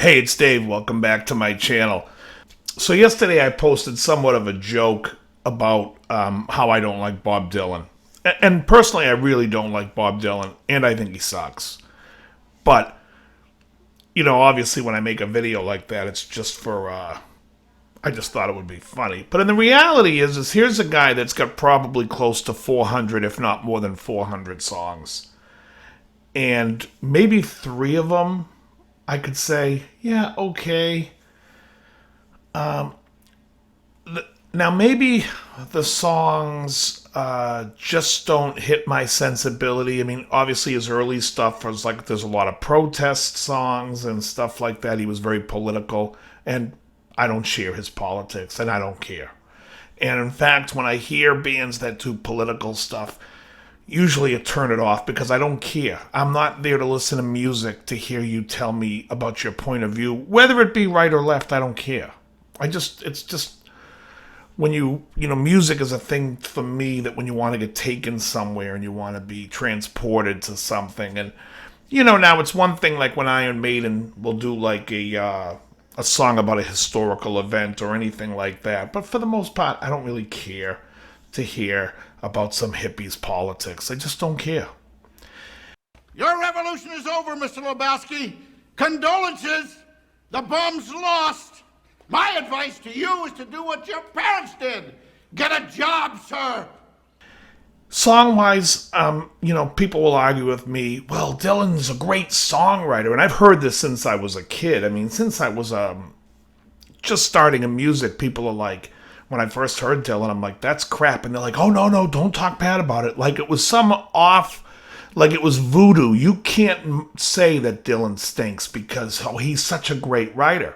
Hey, it's Dave. Welcome back to my channel. So yesterday I posted somewhat of a joke about how I don't like Bob Dylan. And personally, I really don't like Bob Dylan, and I think he sucks. But, obviously when I make a video like that, it's just for, I just thought it would be funny. But the reality is here's a guy that's got probably close to 400, if not more than 400 songs. And maybe 3 of them I could say, yeah, okay. Now, maybe the songs just don't hit my sensibility. I mean, obviously his early stuff was like there's a lot of protest songs and stuff like that. He was very political, and I don't share his politics, and I don't care. And in fact, when I hear bands that do political stuff, usually I turn it off because I don't care. I'm not there to listen to music to hear you tell me about your point of view. Whether it be right or left, I don't care. It's just, when music is a thing for me that when you want to get taken somewhere and you want to be transported to something. And, now it's one thing like when Iron Maiden will do like a song about a historical event or anything like that. But for the most part, I don't really care to hear about some hippies' politics. I just don't care. Your revolution is over, Mr. Lebowski. Condolences. The bomb's lost. My advice to you is to do what your parents did. Get a job, sir. Song-wise, people will argue with me, well, Dylan's a great songwriter. And I've heard this since I was a kid. I mean, since I was just starting in music, people are like, when I first heard Dylan, I'm like, that's crap. And they're like, oh, no, don't talk bad about it. Like it was like it was voodoo. You can't say that Dylan stinks because, he's such a great writer.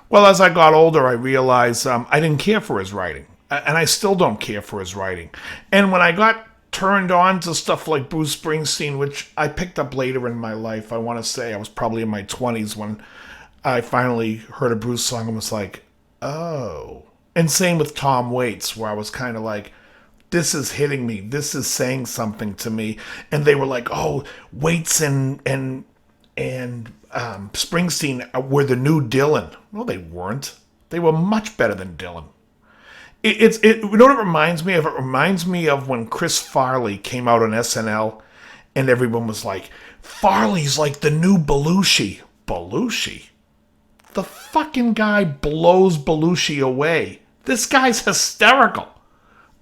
Well, as I got older, I realized I didn't care for his writing. And I still don't care for his writing. And when I got turned on to stuff like Bruce Springsteen, which I picked up later in my life, I want to say I was probably in my 20s when I finally heard a Bruce song and was like, oh. And same with Tom Waits, where I was kind of like, this is hitting me. This is saying something to me. And they were like, oh, Waits and Springsteen were the new Dylan. No, they weren't. They were much better than Dylan. You know what it reminds me of? It reminds me of when Chris Farley came out on SNL, and everyone was like, Farley's like the new Belushi. Belushi? The fucking guy blows Belushi away. This guy's hysterical.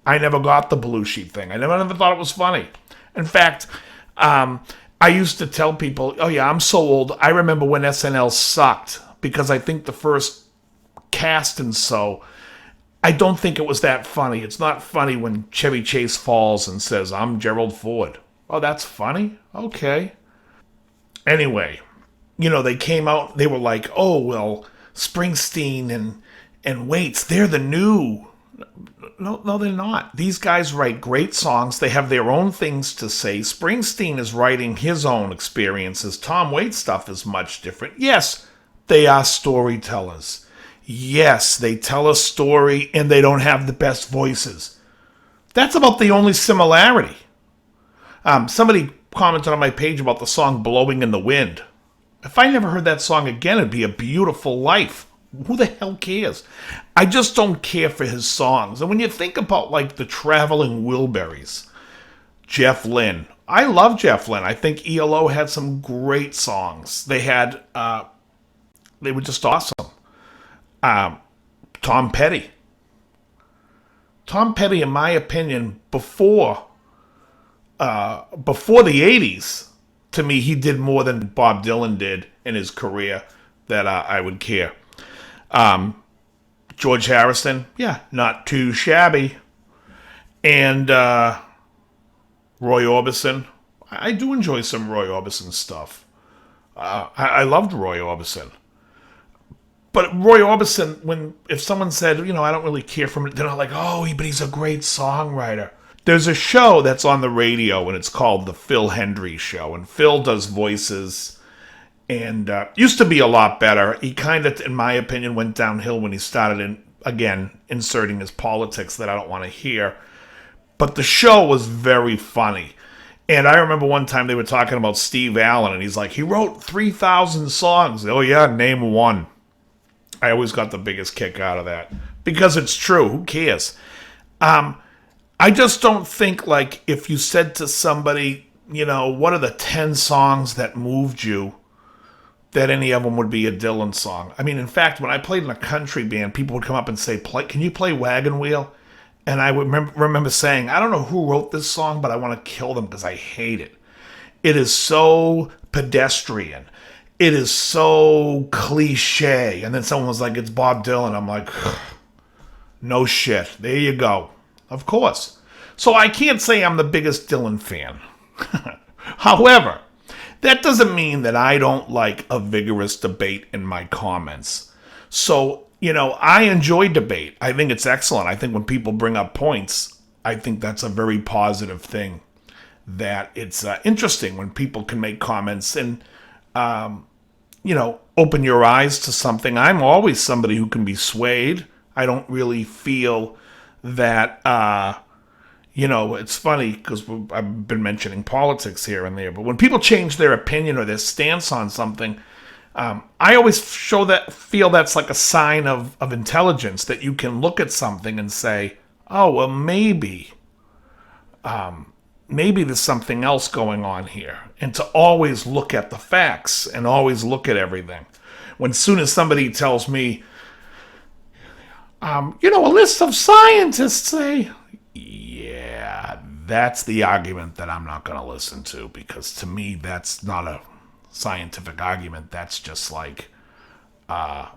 I never got the Belushi thing. I never thought it was funny. In fact, I used to tell people, oh yeah, I'm so old. I remember when SNL sucked because I think the first cast and so, I don't think it was that funny. It's not funny when Chevy Chase falls and says, I'm Gerald Ford. Oh, that's funny? Okay. Anyway, they came out, they were like, oh, well, Springsteen and Waits, they're the new. No, they're not. These guys write great songs. They have their own things to say. Springsteen is writing his own experiences. Tom Waits' stuff is much different. Yes, they are storytellers. Yes, they tell a story and they don't have the best voices. That's about the only similarity. Somebody commented on my page about the song Blowing in the Wind. If I never heard that song again, it'd be a beautiful life. Who the hell cares? I just don't care for his songs. And when you think about like the Traveling Wilburys, Jeff Lynne. I love Jeff Lynne. I think ELO had some great songs. They were just awesome. Tom Petty. Tom Petty, in my opinion, before the 80s, to me, he did more than Bob Dylan did in his career that I would care. George Harrison, yeah, not too shabby. And Roy Orbison. I do enjoy some Roy Orbison stuff. I loved Roy Orbison. But Roy Orbison, if someone said, I don't really care for him, they're not like, oh, but he's a great songwriter. There's a show that's on the radio, and it's called The Phil Hendrie Show. And Phil does voices, and used to be a lot better. He kind of, in my opinion, went downhill when he started, inserting his politics that I don't want to hear. But the show was very funny. And I remember one time they were talking about Steve Allen, and he's like, he wrote 3,000 songs. Oh, yeah, name one. I always got the biggest kick out of that. Because it's true. Who cares? I just don't think, like, if you said to somebody, what are the 10 songs that moved you, that any of them would be a Dylan song. I mean, in fact, when I played in a country band, people would come up and say, can you play Wagon Wheel? And I would remember saying, I don't know who wrote this song, but I want to kill them because I hate it. It is so pedestrian. It is so cliche. And then someone was like, it's Bob Dylan. I'm like, no shit. There you go. Of course. So I can't say I'm the biggest Dylan fan. However, that doesn't mean that I don't like a vigorous debate in my comments. So, I enjoy debate. I think it's excellent. I think when people bring up points, I think that's a very positive thing. That it's interesting when people can make comments and, open your eyes to something. I'm always somebody who can be swayed. I don't really feel that, it's funny because I've been mentioning politics here and there, but when people change their opinion or their stance on something, I always feel that's like a sign of intelligence, that you can look at something and say, oh, well, maybe there's something else going on here. And to always look at the facts and always look at everything. When soon as somebody tells me, a list of scientists say, yeah, that's the argument that I'm not going to listen to, because to me, that's not a scientific argument. That's just like, I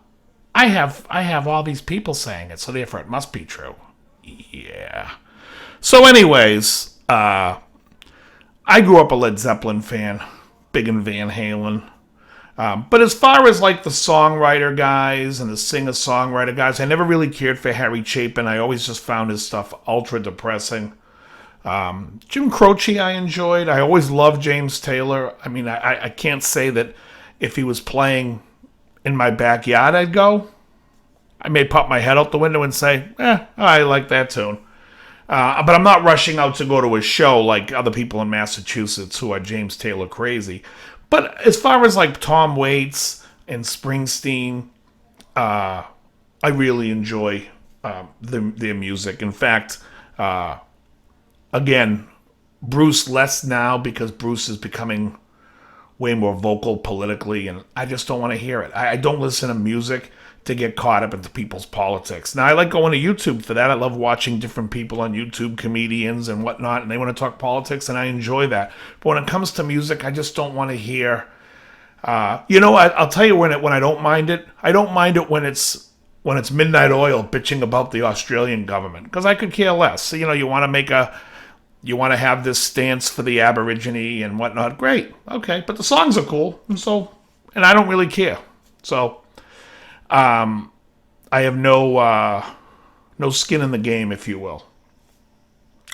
have all these people saying it, so therefore it must be true. Yeah. So anyways, I grew up a Led Zeppelin fan, big in Van Halen. But as far as like the songwriter guys and the singer-songwriter guys, I never really cared for Harry Chapin. I always just found his stuff ultra depressing. Jim Croce I enjoyed. I always loved James Taylor. I mean, I can't say that if he was playing in my backyard I'd go. I may pop my head out the window and say, I like that tune. But I'm not rushing out to go to a show like other people in Massachusetts who are James Taylor crazy. But as far as like Tom Waits and Springsteen, I really enjoy their music. In fact, again, Bruce less now because Bruce is becoming way more vocal politically, and I just don't want to hear it. I don't listen to music to get caught up into people's politics. Now, I like going to YouTube for that. I love watching different people on YouTube, comedians and whatnot, and they want to talk politics, and I enjoy that. But when it comes to music, I just don't want to hear... I'll tell you when I don't mind it. I don't mind it when it's Midnight Oil bitching about the Australian government, because I could care less. So, you want to have this stance for the Aborigine and whatnot. Great, okay, but the songs are cool, and I don't really care. So, I have no skin in the game, if you will.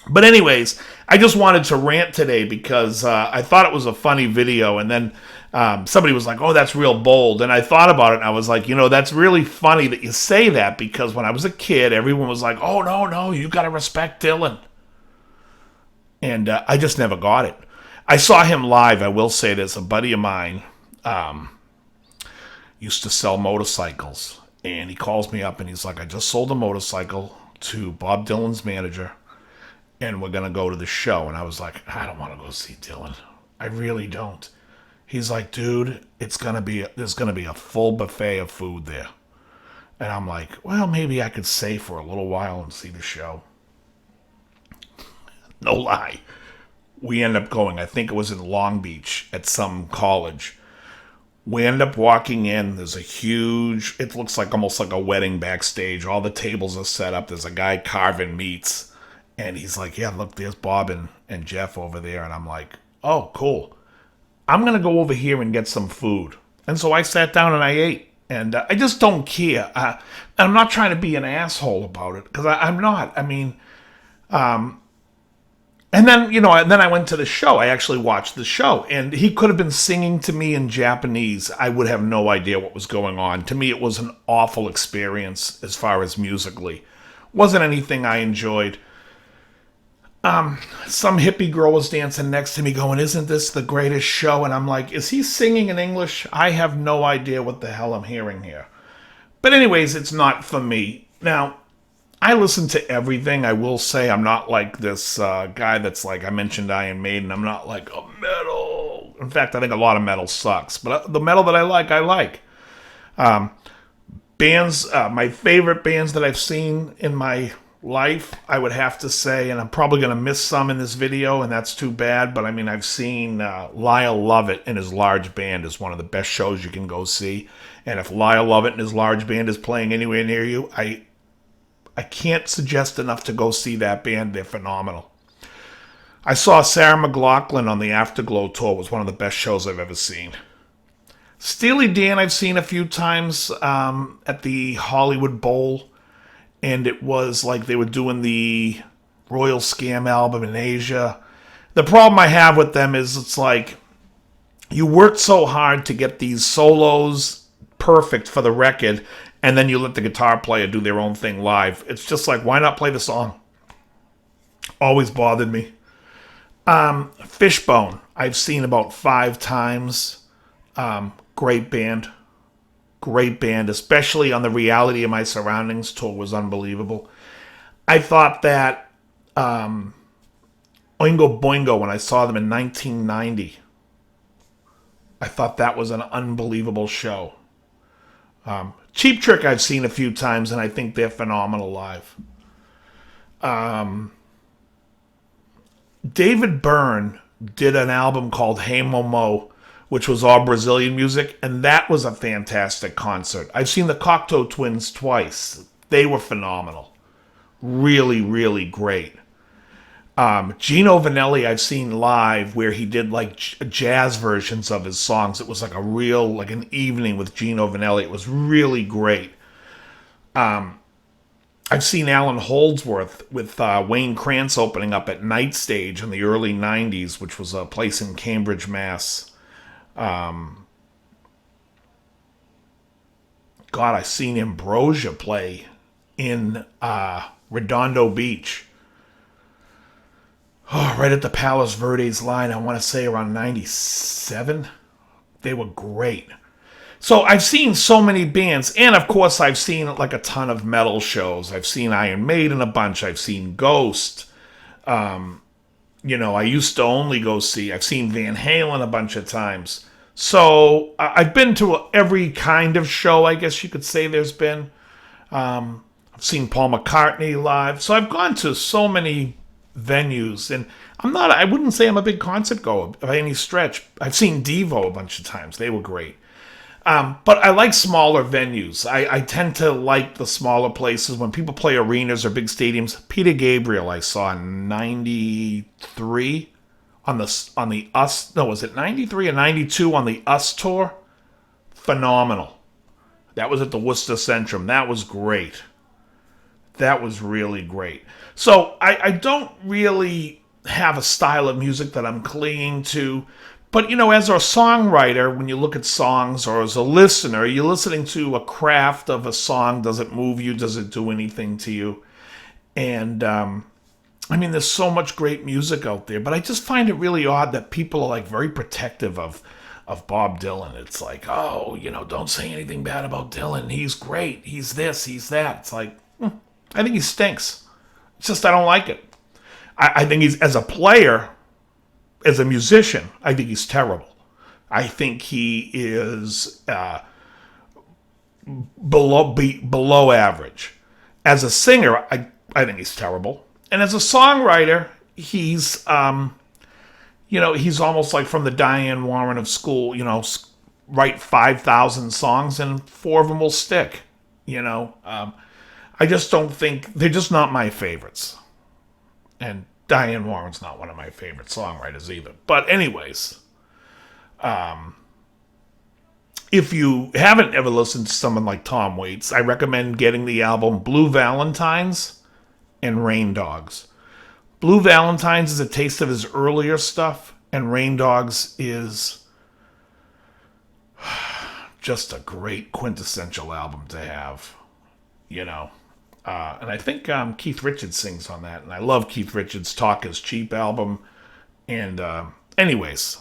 But anyways, I just wanted to rant today because I thought it was a funny video, and then somebody was like, oh, that's real bold. And I thought about it, and I was like, that's really funny that you say that, because when I was a kid, everyone was like, oh, no, you got to respect Dylan. And I just never got it. I saw him live, I will say this. A buddy of mine used to sell motorcycles, and he calls me up, and he's like, I just sold a motorcycle to Bob Dylan's manager, and we're going to go to the show. And I was like, I don't want to go see Dylan. I really don't. He's like, dude, there's going to be a full buffet of food there. And I'm like, well, maybe I could stay for a little while and see the show. No lie. We ended up going, I think it was in Long Beach at some college. We end up walking in. There's a huge, it looks like almost like a wedding backstage. All the tables are set up. There's a guy carving meats. And he's like, yeah, look, there's Bob and Jeff over there. And I'm like, oh, cool. I'm going to go over here and get some food. And so I sat down and I ate. And I just don't care. I'm not trying to be an asshole about it, because I'm not. I mean, and then, and then I went to the show. I actually watched the show. And he could have been singing to me in Japanese. I would have no idea what was going on. To me, it was an awful experience as far as musically. Wasn't anything I enjoyed. Some hippie girl was dancing next to me going, "Isn't this the greatest show?" And I'm like, is he singing in English? I have no idea what the hell I'm hearing here. But anyways, it's not for me. Now, I listen to everything. I will say I'm not like this guy that's like, I mentioned Iron Maiden. I'm not like a metal. In fact, I think a lot of metal sucks. But the metal that I like, I like. Bands, my favorite bands that I've seen in my life, I would have to say, and I'm probably going to miss some in this video, and that's too bad, but I mean, I've seen Lyle Lovett and his large band is one of the best shows you can go see. And if Lyle Lovett and his large band is playing anywhere near you, I can't suggest enough to go see that band. They're phenomenal. I saw Sarah McLachlan on the Afterglow tour. It was one of the best shows I've ever seen. Steely Dan I've seen a few times at the Hollywood Bowl, and it was like they were doing the Royal Scam album in Asia. The problem I have with them is it's like you worked so hard to get these solos perfect for the record, and then you let the guitar player do their own thing live. It's just like, why not play the song? Always bothered me. Fishbone I've seen about 5 times. Great band. Great band, especially on the Reality of My Surroundings tour was unbelievable. I thought that Oingo Boingo, when I saw them in 1990, I thought that was an unbelievable show. Cheap Trick I've seen a few times, and I think they're phenomenal live. David Byrne did an album called Hey Momo, which was all Brazilian music, and that was a fantastic concert. I've seen the Cocteau Twins twice. They were phenomenal. Really, really great. Gino Vannelli I've seen live where he did like jazz versions of his songs. It was like like an evening with Gino Vannelli. It was really great. I've seen Alan Holdsworth with Wayne Krantz opening up at Night Stage in the early 90s, which was a place in Cambridge, Mass. God, I've seen Ambrosia play in Redondo Beach. Oh, right at the Palos Verdes line, I want to say around 97. They were great. So I've seen so many bands, and of course I've seen like a ton of metal shows. I've seen Iron Maiden a bunch. I've seen Ghost. I used to only go see. I've seen Van Halen a bunch of times. So I've been to every kind of show, I guess you could say there's been. I've seen Paul McCartney live. So I've gone to so many venues, and I wouldn't say I'm a big concert goer by any stretch. I've seen Devo a bunch of times. They were great. But I like smaller venues. I tend to like the smaller places. When people play arenas or big stadiums, Peter Gabriel I saw in 93 on the Us. No, was it 93 or 92 on the Us tour? Phenomenal. That was at the Worcester Centrum. That was great. That was really great. So I don't really have a style of music that I'm clinging to. But, as a songwriter, when you look at songs, or as a listener, you're listening to a craft of a song. Does it move you? Does it do anything to you? And, there's so much great music out there. But I just find it really odd that people are, like, very protective of Bob Dylan. It's like, oh, don't say anything bad about Dylan. He's great. He's this, he's that. It's like, I think he stinks. It's just I don't like it. I think he's, as a player, as a musician, I think he's terrible. I think he is below average. As a singer, I think he's terrible. And as a songwriter, he's he's almost like from the Diane Warren of school. Write 5,000 songs and 4 of them will stick. I just don't think they're just not my favorites. And Diane Warren's not one of my favorite songwriters either. But anyways, if you haven't ever listened to someone like Tom Waits, I recommend getting the album Blue Valentines and Rain Dogs. Blue Valentines is a taste of his earlier stuff, and Rain Dogs is just a great quintessential album to have. And I think Keith Richards sings on that. And I love Keith Richards' Talk Is Cheap album. And anyways,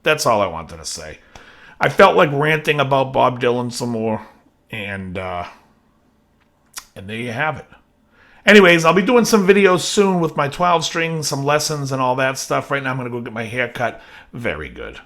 that's all I wanted to say. I felt like ranting about Bob Dylan some more. And there you have it. Anyways, I'll be doing some videos soon with my 12 string, some lessons and all that stuff. Right now I'm going to go get my hair cut. Very good.